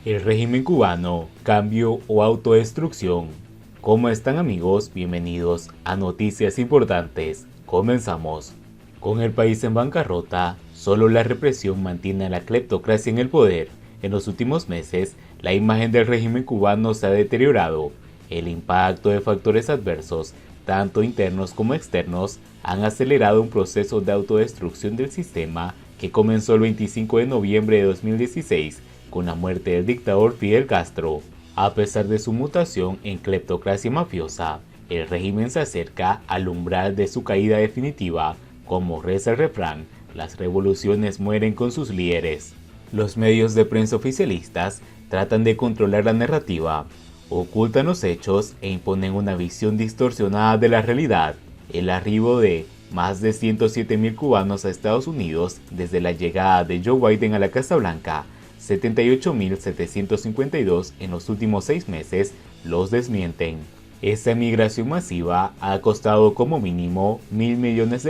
El régimen cubano, cambio o autodestrucción. ¿Cómo están amigos? Bienvenidos a Noticias Importantes. Comenzamos. Con el país en bancarrota, solo la represión mantiene a la cleptocracia en el poder. En los últimos meses, la imagen del régimen cubano se ha deteriorado. El impacto de factores adversos, tanto internos como externos, han acelerado un proceso de autodestrucción del sistema que comenzó el 25 de noviembre de 2016 con la muerte del dictador Fidel Castro. A pesar de su mutación en cleptocracia mafiosa, el régimen se acerca al umbral de su caída definitiva. Como reza el refrán, las revoluciones mueren con sus líderes. Los medios de prensa oficialistas tratan de controlar la narrativa, ocultan los hechos e imponen una visión distorsionada de la realidad. El arribo de más de 107.000 cubanos a Estados Unidos desde la llegada de Joe Biden a la Casa Blanca, 78.752 en los últimos 6 meses, los desmienten. Esta migración masiva ha costado como mínimo $1.000 millones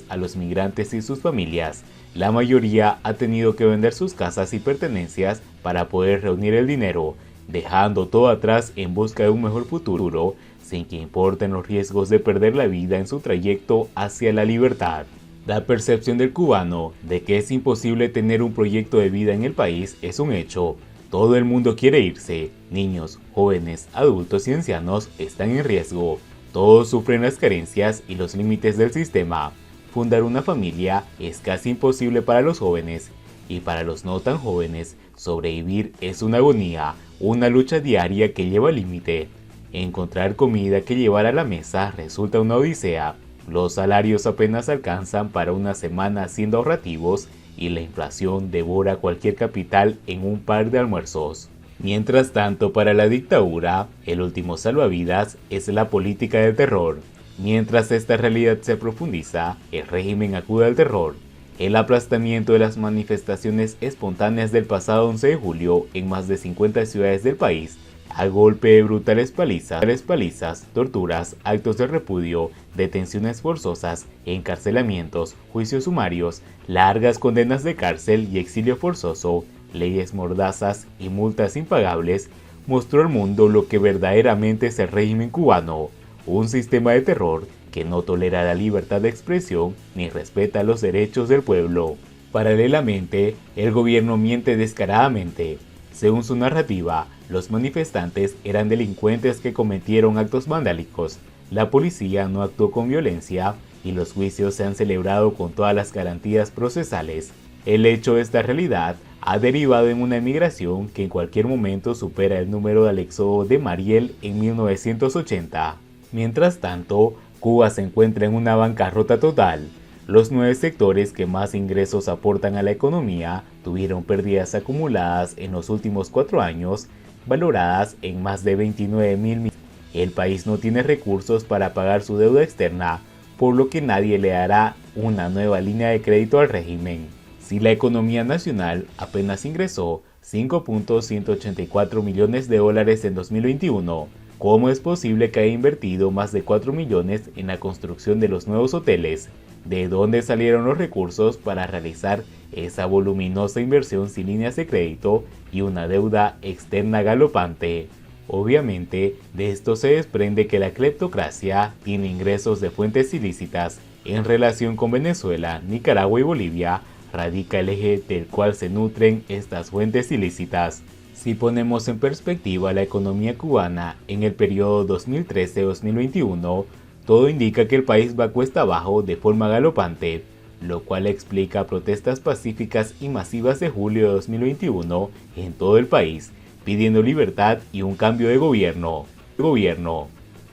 a los migrantes y sus familias. La mayoría ha tenido que vender sus casas y pertenencias para poder reunir el dinero, dejando todo atrás en busca de un mejor futuro, sin que importen los riesgos de perder la vida en su trayecto hacia la libertad. La percepción del cubano de que es imposible tener un proyecto de vida en el país es un hecho. Todo el mundo quiere irse. Niños, jóvenes, adultos y ancianos están en riesgo. Todos sufren las carencias y los límites del sistema. Fundar una familia es casi imposible para los jóvenes. Y para los no tan jóvenes, sobrevivir es una agonía, una lucha diaria que lleva al límite. Encontrar comida que llevar a la mesa resulta una odisea. Los salarios apenas alcanzan para una semana siendo ahorrativos y la inflación devora cualquier capital en un par de almuerzos. Mientras tanto, para la dictadura, el último salvavidas es la política del terror. Mientras esta realidad se profundiza, el régimen acude al terror. El aplastamiento de las manifestaciones espontáneas del pasado 11 de julio en más de 50 ciudades del país, a golpe de brutales palizas, torturas, actos de repudio, detenciones forzosas, encarcelamientos, juicios sumarios, largas condenas de cárcel y exilio forzoso, leyes mordazas y multas impagables, mostró al mundo lo que verdaderamente es el régimen cubano, un sistema de terror que no tolera la libertad de expresión ni respeta los derechos del pueblo. Paralelamente, el gobierno miente descaradamente. Según su narrativa, los manifestantes eran delincuentes que cometieron actos vandálicos, la policía no actuó con violencia y los juicios se han celebrado con todas las garantías procesales. El hecho de esta realidad ha derivado en una emigración que en cualquier momento supera el número del éxodo de Mariel en 1980. Mientras tanto, Cuba se encuentra en una bancarrota total. Los 9 sectores que más ingresos aportan a la economía tuvieron pérdidas acumuladas en los últimos 4 años, valoradas en más de 29.000 millones. El país no tiene recursos para pagar su deuda externa, por lo que nadie le dará una nueva línea de crédito al régimen. Si la economía nacional apenas ingresó $5.184 millones en 2021, ¿cómo es posible que haya invertido más de 4 millones en la construcción de los nuevos hoteles? ¿De dónde salieron los recursos para realizar esa voluminosa inversión sin líneas de crédito y una deuda externa galopante? Obviamente, de esto se desprende que la cleptocracia tiene ingresos de fuentes ilícitas. En relación con Venezuela, Nicaragua y Bolivia, radica el eje del cual se nutren estas fuentes ilícitas. Si ponemos en perspectiva la economía cubana en el periodo 2013-2021, todo indica que el país va cuesta abajo de forma galopante, lo cual explica protestas pacíficas y masivas de julio de 2021 en todo el país, pidiendo libertad y un cambio de gobierno.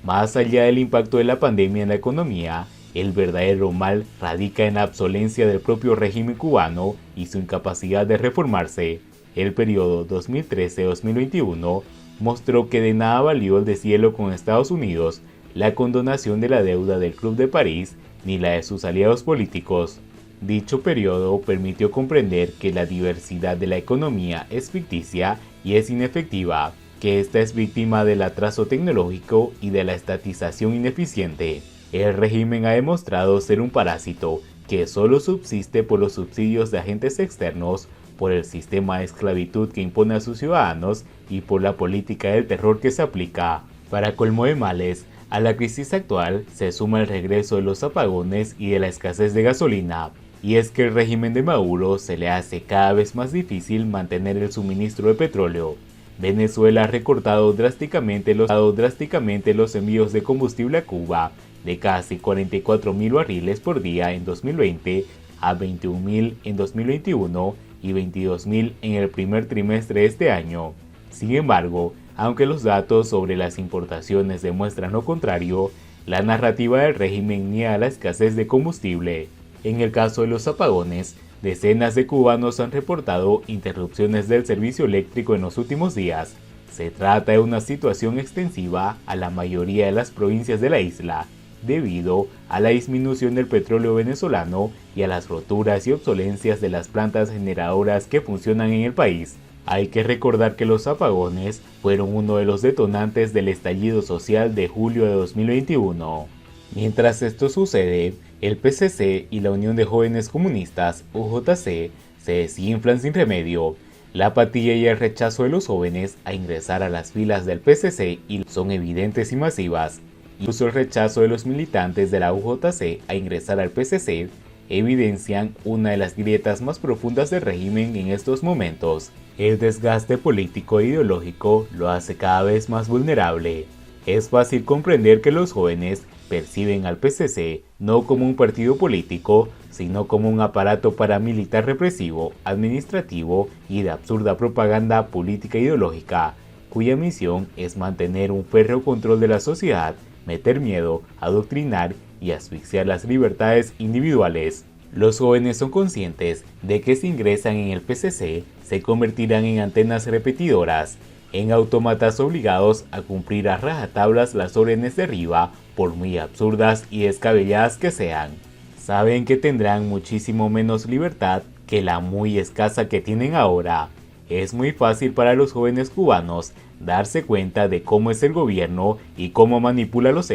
Más allá del impacto de la pandemia en la economía, el verdadero mal radica en la obsolencia del propio régimen cubano y su incapacidad de reformarse. El periodo 2013-2021 mostró que de nada valió el deshielo con Estados Unidos, la condonación de la deuda del Club de París ni la de sus aliados políticos. Dicho periodo permitió comprender que la diversidad de la economía es ficticia y es inefectiva, que ésta es víctima del atraso tecnológico y de la estatización ineficiente. El régimen ha demostrado ser un parásito que solo subsiste por los subsidios de agentes externos, por el sistema de esclavitud que impone a sus ciudadanos y por la política del terror que se aplica. Para colmo de males, a la crisis actual se suma el regreso de los apagones y de la escasez de gasolina. Y es que el régimen de Maduro se le hace cada vez más difícil mantener el suministro de petróleo. Venezuela ha recortado drásticamente los envíos de combustible a Cuba de casi 44.000 barriles por día en 2020 a 21.000 en 2021 y 22.000 en el primer trimestre de este año. Sin embargo, aunque los datos sobre las importaciones demuestran lo contrario, la narrativa del régimen niega la escasez de combustible. En el caso de los apagones, decenas de cubanos han reportado interrupciones del servicio eléctrico en los últimos días. Se trata de una situación extensiva a la mayoría de las provincias de la isla, debido a la disminución del petróleo venezolano y a las roturas y obsolencias de las plantas generadoras que funcionan en el país. Hay que recordar que los apagones fueron uno de los detonantes del estallido social de julio de 2021. Mientras esto sucede, el PCC y la Unión de Jóvenes Comunistas, UJC, se desinflan sin remedio. La apatía y el rechazo de los jóvenes a ingresar a las filas del PCC son evidentes y masivas. Incluso el rechazo de los militantes de la UJC a ingresar al PCC evidencian una de las grietas más profundas del régimen en estos momentos. El desgaste político e ideológico lo hace cada vez más vulnerable. Es fácil comprender que los jóvenes perciben al PCC no como un partido político, sino como un aparato paramilitar represivo, administrativo y de absurda propaganda política e ideológica, cuya misión es mantener un férreo control de la sociedad, meter miedo, adoctrinar y asfixiar las libertades individuales. Los jóvenes son conscientes de que si ingresan en el PCC, se convertirán en antenas repetidoras, en autómatas obligados a cumplir a rajatablas las órdenes de arriba, por muy absurdas y descabelladas que sean. Saben que tendrán muchísimo menos libertad que la muy escasa que tienen ahora. Es muy fácil para los jóvenes cubanos darse cuenta de cómo es el gobierno y cómo manipula los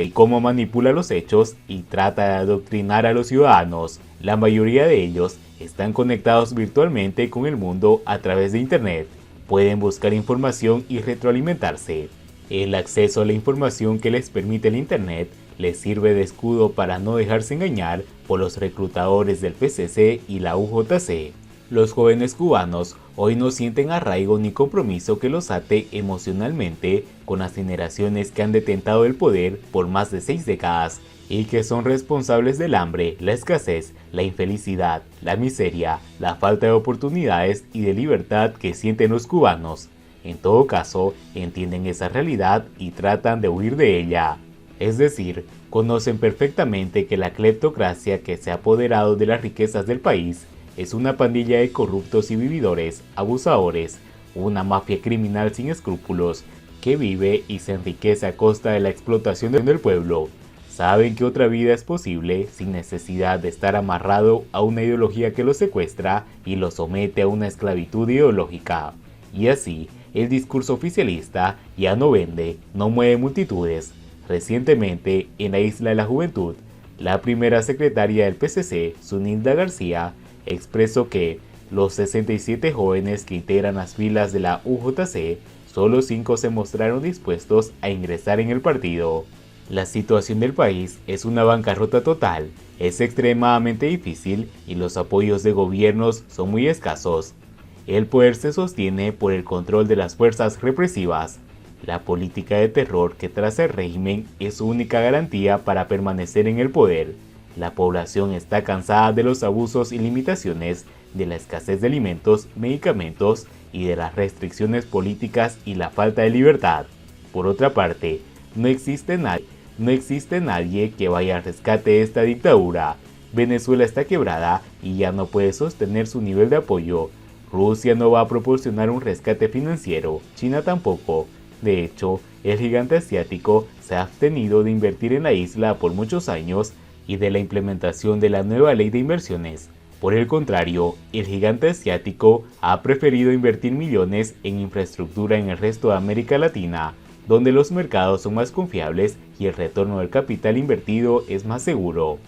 hechos y trata de adoctrinar a los ciudadanos. La mayoría de ellos están conectados virtualmente con el mundo a través de Internet. Pueden buscar información y retroalimentarse. El acceso a la información que les permite el Internet les sirve de escudo para no dejarse engañar por los reclutadores del PCC y la UJC. Los jóvenes cubanos hoy no sienten arraigo ni compromiso que los ate emocionalmente con las generaciones que han detentado el poder por más de 6 décadas y que son responsables del hambre, la escasez, la infelicidad, la miseria, la falta de oportunidades y de libertad que sienten los cubanos. En todo caso, entienden esa realidad y tratan de huir de ella. Es decir, conocen perfectamente que la cleptocracia que se ha apoderado de las riquezas del país es una pandilla de corruptos y vividores, abusadores, una mafia criminal sin escrúpulos que vive y se enriquece a costa de la explotación del pueblo. Saben que otra vida es posible sin necesidad de estar amarrado a una ideología que los secuestra y los somete a una esclavitud ideológica. Y así, el discurso oficialista ya no vende, no mueve multitudes. Recientemente, en la Isla de la Juventud, la primera secretaria del PCC, Zunilda García, expresó que los 67 jóvenes que integran las filas de la UJC, solo 5 se mostraron dispuestos a ingresar en el partido. La situación del país es una bancarrota total, es extremadamente difícil y los apoyos de gobiernos son muy escasos. El poder se sostiene por el control de las fuerzas represivas. La política de terror que traza el régimen es su única garantía para permanecer en el poder. La población está cansada de los abusos y limitaciones, de la escasez de alimentos, medicamentos y de las restricciones políticas y la falta de libertad. Por otra parte, no existe nadie que vaya al rescate de esta dictadura. Venezuela está quebrada y ya no puede sostener su nivel de apoyo. Rusia no va a proporcionar un rescate financiero, China tampoco. De hecho, el gigante asiático se ha abstenido de invertir en la isla por muchos años y de la implementación de la nueva ley de inversiones. Por el contrario, el gigante asiático ha preferido invertir millones en infraestructura en el resto de América Latina, donde los mercados son más confiables y el retorno del capital invertido es más seguro.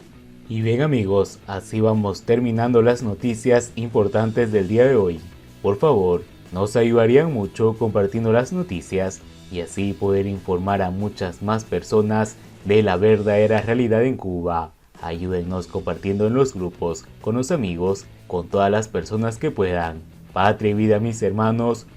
Y bien amigos, así vamos terminando las noticias importantes del día de hoy. Por favor, nos ayudarían mucho compartiendo las noticias y así poder informar a muchas más personas de la verdadera realidad en Cuba. Ayúdennos compartiendo en los grupos, con los amigos, con todas las personas que puedan. Patria y vida, mis hermanos.